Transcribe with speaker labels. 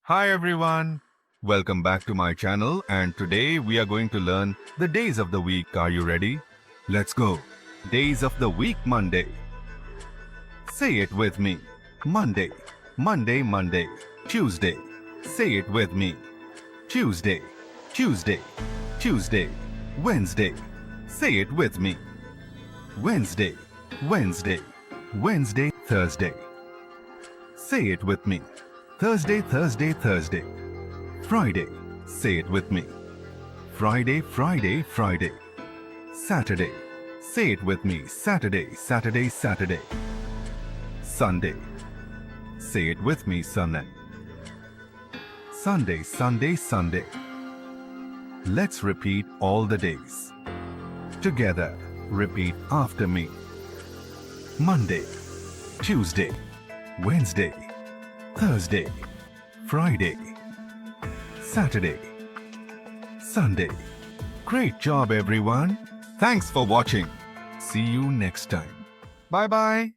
Speaker 1: Hi everyone, welcome back to my channel and today we are going to learn the days of the week. Are you ready? Let's go. Days of the week: Monday. Say it with me. Monday, Monday, Monday. Tuesday. Say it with me. Tuesday, Tuesday, Tuesday. Wednesday. Say it with me. Wednesday, Wednesday, Wednesday. Thursday. Say it with me. Thursday, Thursday, Thursday. Friday. Say it with me. Friday, Friday, Friday. Saturday. Say it with me. Saturday, Saturday, Saturday. Sunday. Say it with me. Sunday. Sunday, Sunday, Sunday. Let's repeat all the days. Together, repeat after me. Monday, Tuesday, Wednesday, Thursday, Friday, Saturday, Sunday. Great job, everyone. Thanks for watching. See you next time. Bye-bye.